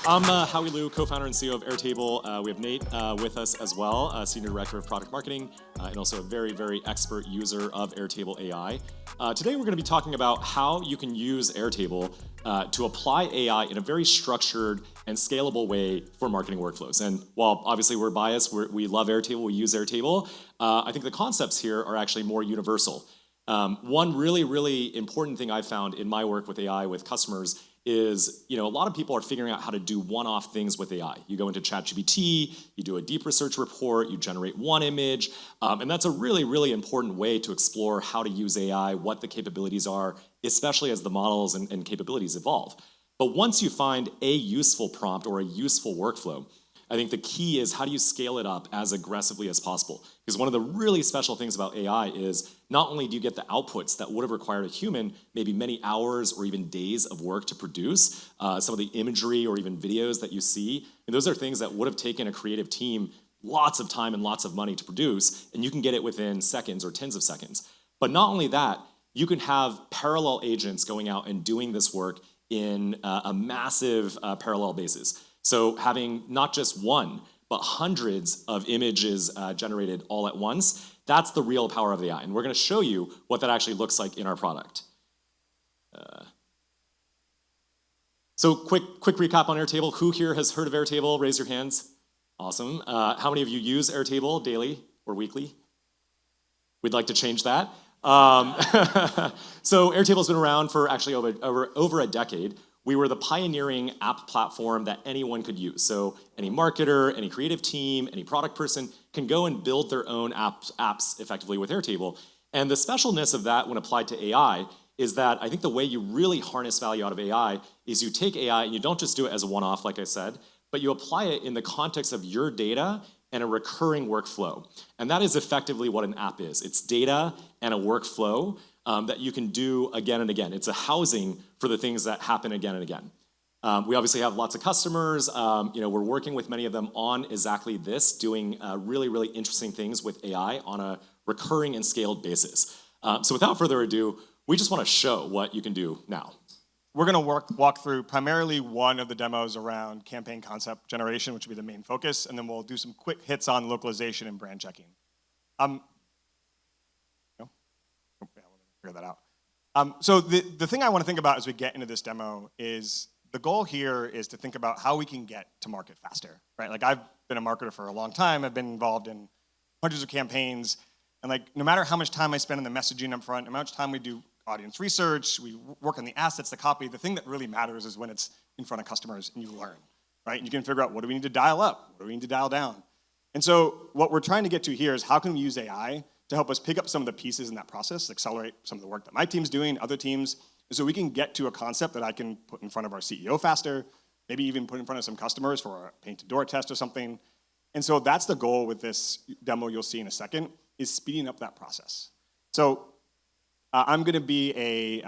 I'm Howie, co-founder and CEO of Airtable. We have Nate with us as well, Senior Director of Product Marketing, and also a very, very expert user of Airtable AI. Today we're going to be talking about how you can use Airtable to apply AI in a very structured and scalable way for marketing workflows. And while obviously we're biased, we love Airtable, we use Airtable, I think the concepts here are actually more universal. One really, really important thing I've found in my work with AI with customers is, a lot of people are figuring out how to do one-off things with AI. You go into ChatGPT, you do a deep research report, you generate one image, and that's a really, really important way to explore how to use AI, what the capabilities are, especially as the models and capabilities evolve. But once you find a useful prompt or a useful workflow, I think the key is how do you scale it up as aggressively as possible? Because one of the really special things about AI is not only do you get the outputs that would have required a human maybe many hours or even days of work to produce, some of the imagery or even videos that you see, and those are things that would have taken a creative team lots of time and lots of money to produce, and you can get it within seconds or tens of seconds. But not only that, you can have parallel agents going out and doing this work in a massive parallel basis. So having not just one, but hundreds of images generated all at once, that's the real power of AI. And we're going to show you what that actually looks like in our product. So quick recap on Airtable. Who here has heard of Airtable? Raise your hands. Awesome. How many of you use Airtable daily or weekly? We'd like to change that. So Airtable's been around for actually over a decade. We were the pioneering app platform that anyone could use. So any marketer, any creative team, any product person can go and build their own apps effectively with Airtable. And the specialness of that when applied to AI is that I think the way you really harness value out of AI is you take AI and you don't just do it as a one-off, like I said, but you apply it in the context of your data and a recurring workflow. And that is effectively what an app is. It's data and a workflow that you can do again and again. It's a housing for the things that happen again and again. We obviously have lots of customers. We're working with many of them on exactly this, doing really, really interesting things with AI on a recurring and scaled basis. So without further ado, we just want to show what you can do now. We're going to walk through primarily one of the demos around campaign concept generation, which will be the main focus, and then we'll do some quick hits on localization and brand checking. Figure that out. So the thing I want to think about as we get into this demo is the goal here is to think about how we can get to market faster, right? Like I've been a marketer for a long time. I've been involved in hundreds of campaigns, and like no matter how much time I spend on the messaging up front, no matter how much time we do audience research, we work on the assets, the copy, the thing that really matters is when it's in front of customers and you learn, right? And you can figure out what do we need to dial up, what do we need to dial down. And so what we're trying to get to here is how can we use AI to help us pick up some of the pieces in that process, accelerate some of the work that my team's doing, other teams, so we can get to a concept that I can put in front of our CEO faster, maybe even put in front of some customers for a paint to door test or something. And so that's the goal with this demo you'll see in a second, is speeding up that process. So I'm gonna be a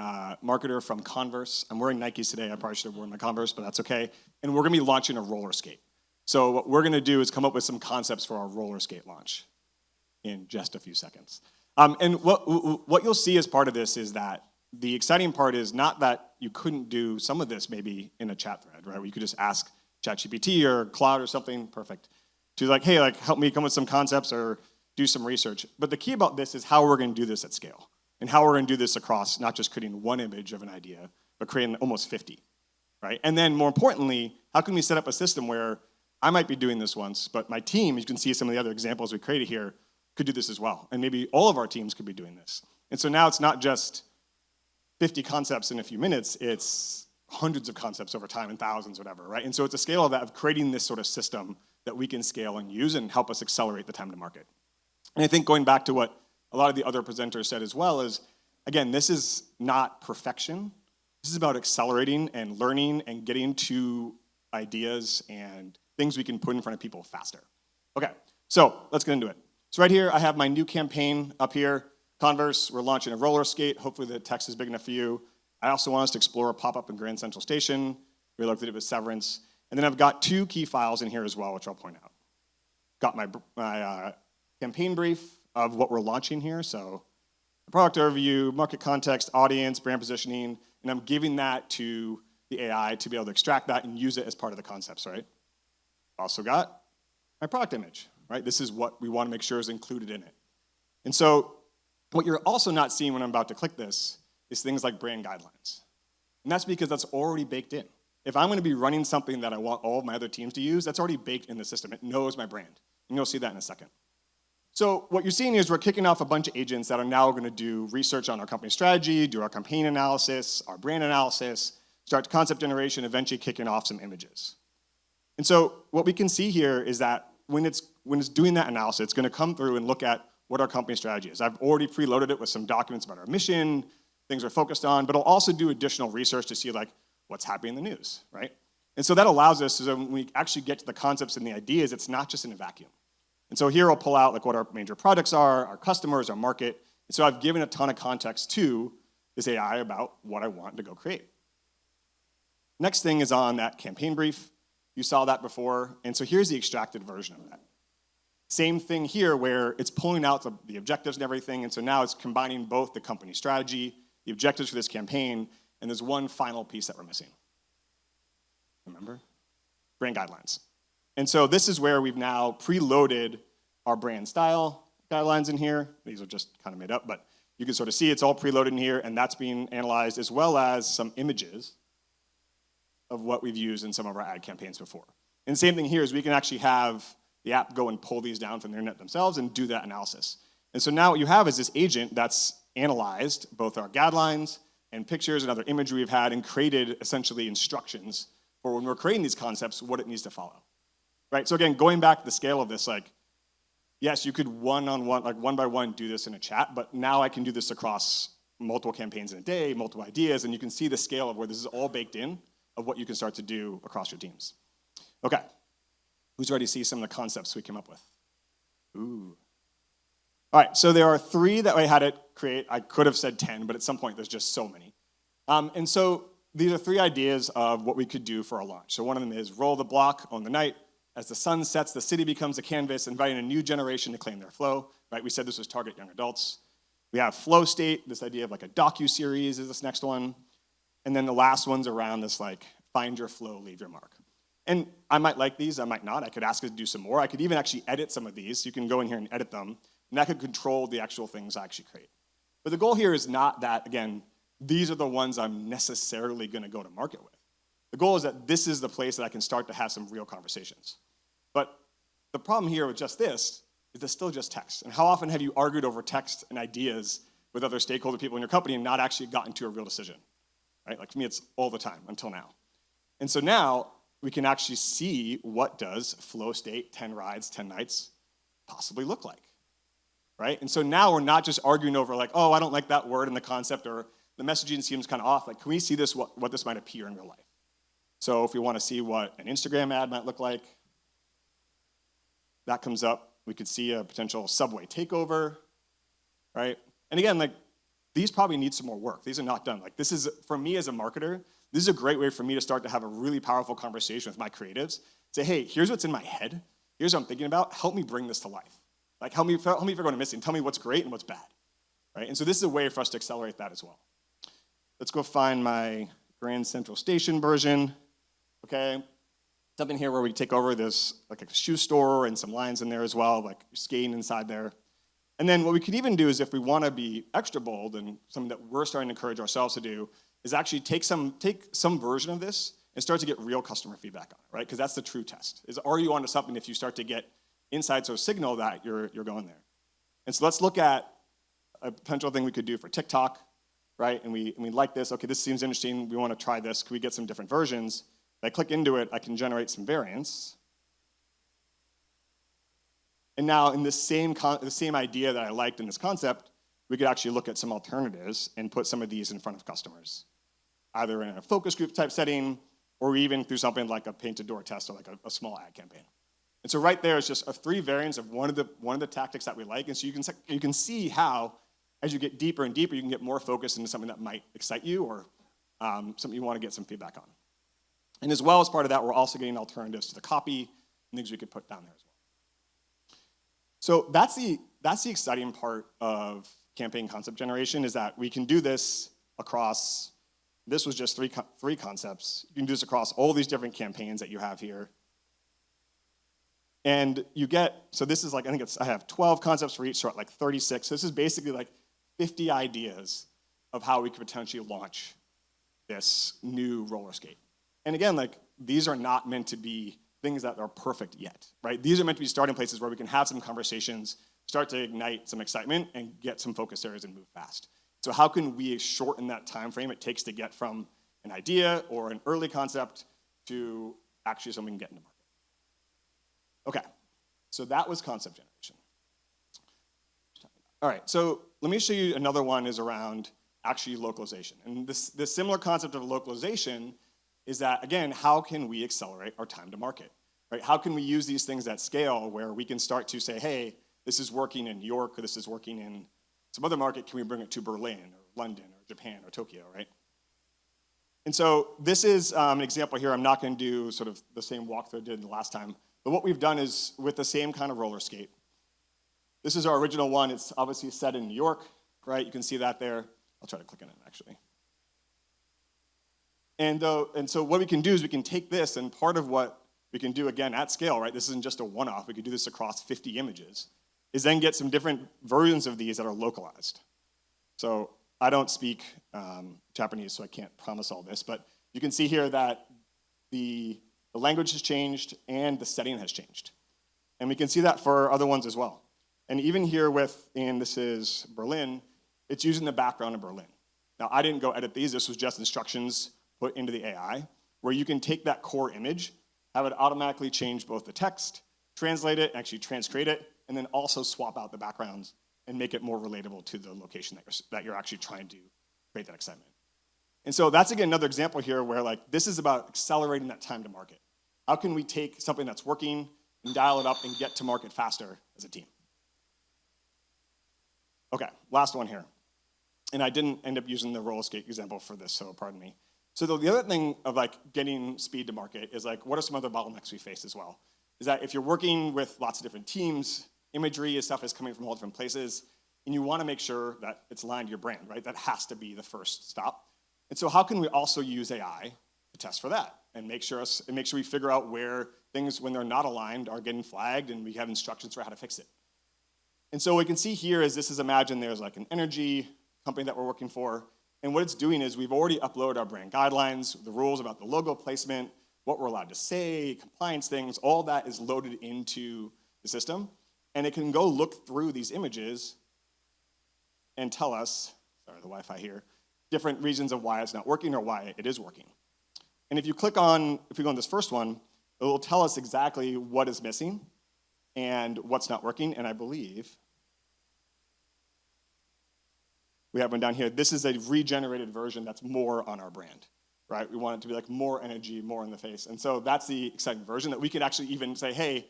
marketer from Converse. I'm wearing Nikes today. I probably should have worn my Converse, but that's okay. And we're gonna be launching a roller skate. So what we're gonna do is come up with some concepts for our roller skate launch in just a few seconds. And what you'll see as part of this is that the exciting part is not that you couldn't do some of this maybe in a chat thread, right? Where you could just ask ChatGPT or Cloud or something, perfect, to like, hey, like help me come with some concepts or do some research. But the key about this is how we're gonna do this at scale and how we're gonna do this across not just creating one image of an idea, but creating almost 50, right? And then more importantly, how can we set up a system where I might be doing this once, but my team, you can see some of the other examples we created here, could do this as well. And maybe all of our teams could be doing this. And so now it's not just 50 concepts in a few minutes, it's hundreds of concepts over time and thousands, whatever, right? And so it's a scale of that, of creating this sort of system that we can scale and use and help us accelerate the time to market. And I think going back to what a lot of the other presenters said as well is, again, this is not perfection. This is about accelerating and learning and getting to ideas and things we can put in front of people faster. Okay, so let's get into it. So right here, I have my new campaign up here, Converse. We're launching a roller skate. Hopefully the text is big enough for you. I also want us to explore a pop-up in Grand Central Station. We looked at it with Severance. And then I've got two key files in here as well, which I'll point out. Got my campaign brief of what we're launching here. So product overview, market context, audience, brand positioning, and I'm giving that to the AI to be able to extract that and use it as part of the concepts, right? Also got my product image, right? This is what we want to make sure is included in it. And so what you're also not seeing when I'm about to click this is things like brand guidelines. And that's because that's already baked in. If I'm going to be running something that I want all of my other teams to use, that's already baked in the system. It knows my brand. And you'll see that in a second. So what you're seeing is we're kicking off a bunch of agents that are now going to do research on our company strategy, do our campaign analysis, our brand analysis, start concept generation, eventually kicking off some images. And so what we can see here is that when it's doing that analysis, it's going to come through and look at what our company strategy is. I've already preloaded it with some documents about our mission, things we're focused on, but I'll also do additional research to see like what's happening in the news, right? And so that allows us, so when we actually get to the concepts and the ideas, it's not just in a vacuum. And so here I'll pull out like what our major products are, our customers, our market. And so I've given a ton of context to this AI about what I want to go create. Next thing is on that campaign brief. You saw that before. And so here's the extracted version of that. Same thing here where it's pulling out the objectives and everything. And so now it's combining both the company strategy, the objectives for this campaign, and there's one final piece that we're missing. Remember? Brand guidelines. And so this is where we've now preloaded our brand style guidelines in here. These are just kind of made up, but you can sort of see it's all preloaded in here, and that's being analyzed as well as some images of what we've used in some of our ad campaigns before. And the same thing here is we can actually have the app go and pull these down from the internet themselves and do that analysis. And so now what you have is this agent that's analyzed both our guidelines and pictures and other imagery we've had and created essentially instructions for when we're creating these concepts, what it needs to follow. Right? So again, going back to the scale of this, like, yes, you could one-on-one, like one by one, do this in a chat, but now I can do this across multiple campaigns in a day, multiple ideas, and you can see the scale of where this is all baked in of what you can start to do across your teams. Okay, who's ready to see some of the concepts we came up with? Ooh. All right, so there are 3 that I had it create. I could have said 10, but at some point there's just so many. And so these are 3 ideas of what we could do for a launch. So one of them is roll the block, own the night. As the sun sets, the city becomes a canvas, inviting a new generation to claim their flow. Right? We said this was target young adults. We have flow state, this idea of like a docu-series is this next one. And then the last one's around this like find your flow, leave your mark. And I might like these, I might not. I could ask it to do some more. I could even actually edit some of these. You can go in here and edit them, and that could control the actual things I actually create. But the goal here is not that, again, these are the ones I'm necessarily going to go to market with. The goal is that this is the place that I can start to have some real conversations. But the problem here with just this is it's still just text. And how often have you argued over text and ideas with other stakeholder people in your company and not actually gotten to a real decision? Right? Like for me, it's all the time until now. And so now we can actually see what does flow state, 10 rides, 10 nights possibly look like. Right? And so now we're not just arguing over like, oh, I don't like that word in the concept or the messaging seems kind of off. Like, can we see this, what this might appear in real life? So if we want to see what an Instagram ad might look like, that comes up. We could see a potential Subway takeover, right? And again, like these probably need some more work. These are not done. Like this is, for me as a marketer, this is a great way for me to start to have a really powerful conversation with my creatives. Say, hey, here's what's in my head. Here's what I'm thinking about. Help me bring this to life. Like help me if you're going missing. Tell me what's great and what's bad, right? And so this is a way for us to accelerate that as well. Let's go find my Grand Central Station version, okay? Something here where we take over this, like a shoe store and some lines in there as well, like skating inside there. And then what we could even do is if we want to be extra bold and something that we're starting to encourage ourselves to do is actually take some version of this and start to get real customer feedback on it, right? Because that's the true test, is are you onto something if you start to get insights or signal that you're going there. And so let's look at a potential thing we could do for TikTok, right? And we like this. Okay, this seems interesting. We want to try this. Can we get some different versions? If I click into it, I can generate some variants. And now in the same idea that I liked in this concept, we could actually look at some alternatives and put some of these in front of customers, either in a focus group type setting or even through something like a painted door test or like a small ad campaign. And so right there is just 3 variants of one of the tactics that we like. And so you can see how, as you get deeper and deeper, you can get more focused into something that might excite you or something you want to get some feedback on. And as well as part of that, we're also getting alternatives to the copy and things we could put down there as well. So that's the exciting part of campaign concept generation is that we can do this across This was just three concepts. You can do this across all these different campaigns that you have here. And you get, so this is like, I have 12 concepts for each, so at like 36. So this is basically like 50 ideas of how we could potentially launch this new roller skate. And again, like, these are not meant to be things that are perfect yet, right? These are meant to be starting places where we can have some conversations, start to ignite some excitement, and get some focus areas and move fast. So how can we shorten that time frame it takes to get from an idea or an early concept to actually something we can get into market? Okay, so that was concept generation. All right, so let me show you another one is around actually localization. And this similar concept of localization is that, again, how can we accelerate our time to market, right? How can we use these things at scale where we can start to say, hey, this is working in New York, or this is working in some other market, can we bring it to Berlin, or London, or Japan, or Tokyo, right? And so this is an example here. I'm not going to do sort of the same walkthrough I did the last time, but what we've done is with the same kind of roller skate. This is our original one. It's obviously set in New York, right? You can see that there. I'll try to click on it, actually. And so what we can do is we can take this, and part of what we can do, again, at scale, right? This isn't just a one-off. We could do this across 50 images, is then get some different versions of these that are localized. So I don't speak Japanese, so I can't promise all this, but you can see here that the language has changed and the setting has changed. And we can see that for other ones as well. And even here and this is Berlin, it's using the background of Berlin. Now, I didn't go edit these. This was just instructions put into the AI, where you can take that core image, have it automatically change both the text, translate it, actually transcreate it, and then also swap out the backgrounds and make it more relatable to the location that you're actually trying to create that excitement. And so that's, again, another example here where, like, this is about accelerating that time to market. How can we take something that's working and dial it up and get to market faster as a team? Okay, last one here. And I didn't end up using the roller skate example for this, so pardon me. So the other thing of, like, getting speed to market is, like, what are some other bottlenecks we face as well? Is that if you're working with lots of different teams, imagery and stuff is coming from all different places, and you want to make sure that it's aligned to your brand, right? That has to be the first stop. And so how can we also use AI to test for that and make sure we figure out where things, when they're not aligned, are getting flagged, and we have instructions for how to fix it. And so what we can see here is imagine there's like an energy company that we're working for, and what it's doing is we've already uploaded our brand guidelines, the rules about the logo placement, what we're allowed to say, compliance things, all that is loaded into the system, and it can go look through these images and tell us, sorry, the Wi-Fi here, different reasons of why it's not working or why it is working. And if we go on this first one, it will tell us exactly what is missing and what's not working, and I believe we have one down here. This is a regenerated version that's more on our brand, right? We want it to be like more energy, more in the face. And so that's the exciting version that we could actually even say, hey,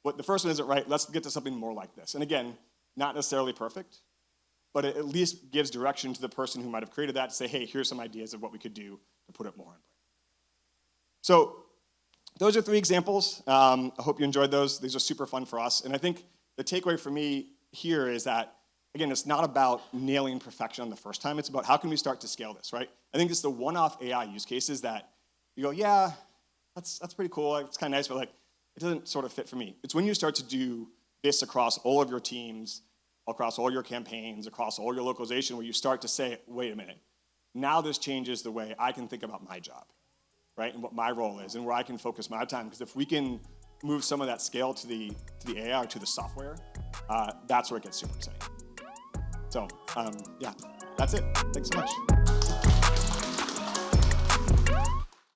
what the first one isn't right, let's get to something more like this. And again, not necessarily perfect, but it at least gives direction to the person who might have created that to say, hey, here's some ideas of what we could do to put it more on brand. So those are 3 examples. I hope you enjoyed those. These are super fun for us. And I think the takeaway for me here is that, again, it's not about nailing perfection on the first time. It's about how can we start to scale this, right? I think it's the one-off AI use cases that you go, yeah, that's pretty cool. It's kind of nice, but, like, it doesn't sort of fit for me. It's when you start to do this across all of your teams, across all your campaigns, across all your localization, where you start to say, wait a minute, now this changes the way I can think about my job, right? And what my role is and where I can focus my time. Because if we can move some of that scale to the AI or to the software, that's where it gets super exciting. So, yeah, that's it. Thanks so much.